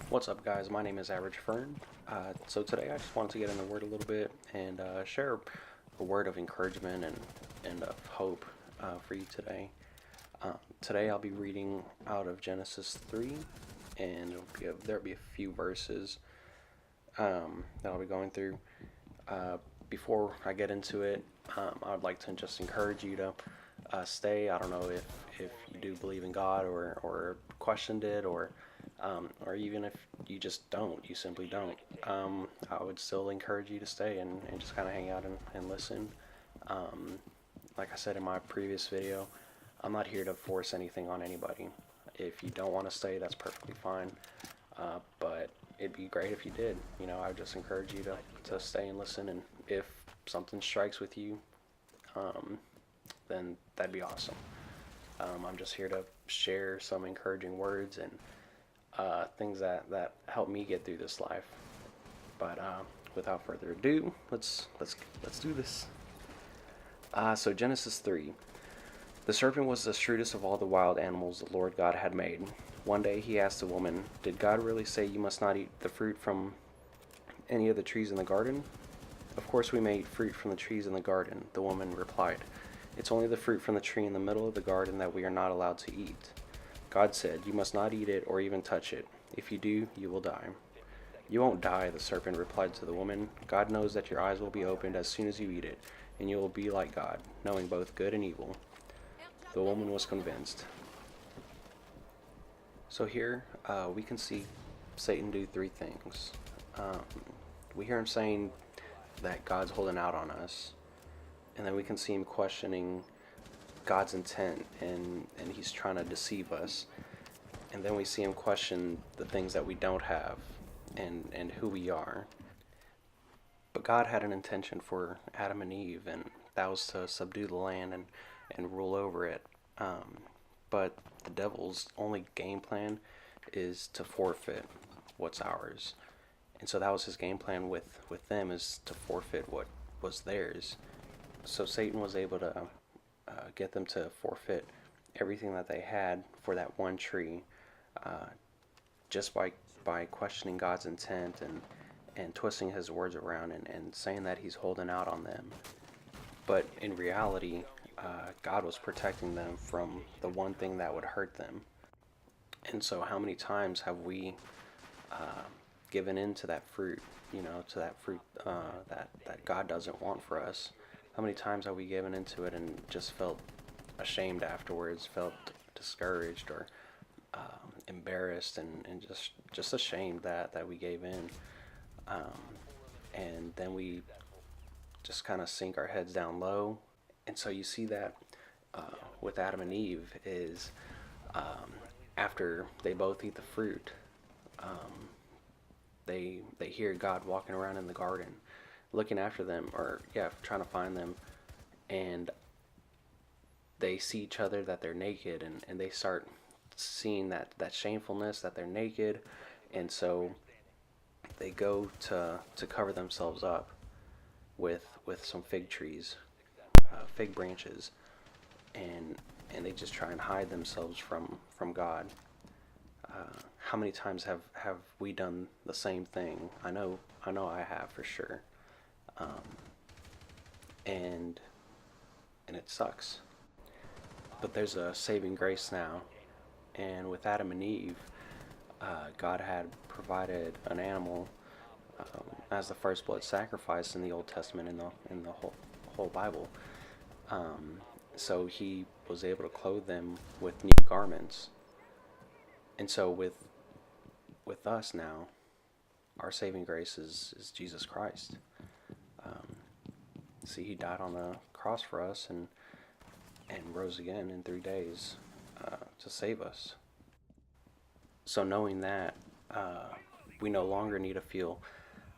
What's up, guys? My name is Average Fern. So today I just wanted to get in the Word a little bit and share a word of encouragement and of hope for you today. Today I'll be reading out of Genesis 3, and there'll be a few verses that I'll be going through. Before I get into it, I would like to just encourage you to stay. I don't know if you do believe in God or questioned it, or even if you just don't, you simply don't. I would still encourage you to stay and just kind of hang out and listen. Like I said in my previous video, I'm not here to force anything on anybody. If you don't want to stay, that's perfectly fine. But it'd be great if you did. I would just encourage you to stay and listen. And if something strikes with you, then that'd be awesome. I'm just here to share some encouraging words and things that help me get through this life. But without further ado, let's do this. So Genesis 3. The serpent was the shrewdest of all the wild animals the Lord God had made. One day he asked the woman, "Did God really say you must not eat the fruit from any of the trees in the garden?" "Of course we may eat fruit from the trees in the garden," the woman replied. "It's only the fruit from the tree in the middle of the garden that we are not allowed to eat. God said, 'You must not eat it or even touch it. If you do, you will die.'" "You won't die," the serpent replied to the woman. "God knows that your eyes will be opened as soon as you eat it, and you will be like God, knowing both good and evil." The woman was convinced. So here we can see Satan do three things. We hear him saying that God's holding out on us, and then we can see him questioning God's intent, and he's trying to deceive us. And then we see him question the things that we don't have and who we are. But God had an intention for Adam and Eve, and that was to subdue the land and rule over it. But the devil's only game plan is to forfeit what's ours. And so that was his game plan with them, is to forfeit what was theirs. So Satan was able to get them to forfeit everything that they had for that one tree, just by questioning God's intent and twisting his words around and saying that he's holding out on them. But in reality, God was protecting them from the one thing that would hurt them. And so how many times have we given in to that fruit, to that fruit that God doesn't want for us? How many times have we given into it and just felt ashamed afterwards, felt discouraged or embarrassed and just ashamed that we gave in? And then we just kind of sink our heads down low. And so you see that with Adam and Eve is after they both eat the fruit, they hear God walking around in the garden, looking after them, or trying to find them, and they see each other that they're naked, and they start seeing that shamefulness that they're naked, and so they go to cover themselves up with some fig trees, fig branches, and they just try and hide themselves from God. How many times have we done the same thing? I know I have, for sure. And it sucks. But there's a saving grace now, and with Adam and Eve, God had provided an animal as the first blood sacrifice in the Old Testament, in the whole Bible. So he was able to clothe them with new garments. And so with us now, our saving grace is Jesus Christ. See, he died on the cross for us and rose again in 3 days to save us. So knowing that, we no longer need to feel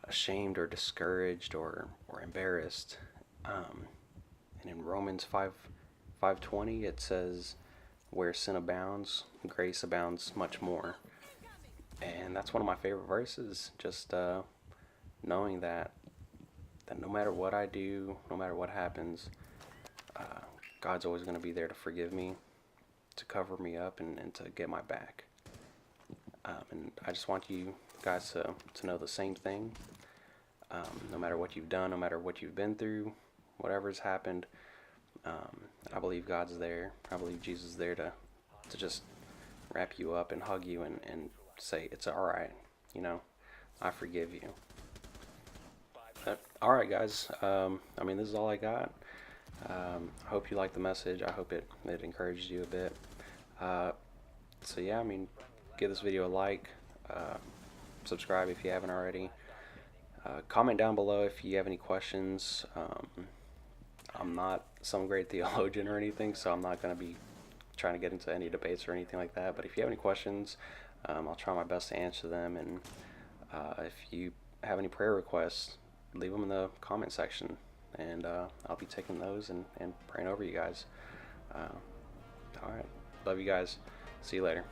ashamed or discouraged or embarrassed. And in Romans 5:20 it says, "Where sin abounds, grace abounds much more." And that's one of my favorite verses, just knowing that no matter what I do, no matter what happens, God's always going to be there to forgive me, to cover me up, and to get my back. And I just want you guys to know the same thing. No matter what you've done, no matter what you've been through, whatever's happened, I believe God's there. I believe Jesus is there to just wrap you up and hug you and say, it's alright, you know, I forgive you. Alright, guys, I mean, this is all I got. I hope you liked the message. I hope it encouraged you a bit. So yeah, I mean, give this video a like, subscribe if you haven't already. Comment down below if you have any questions. I'm not some great theologian or anything, so I'm not going to be trying to get into any debates or anything like that. But if you have any questions, I'll try my best to answer them. And if you have any prayer requests, leave them in the comment section, and I'll be taking those and praying over you guys. Alright, love you guys. See you later.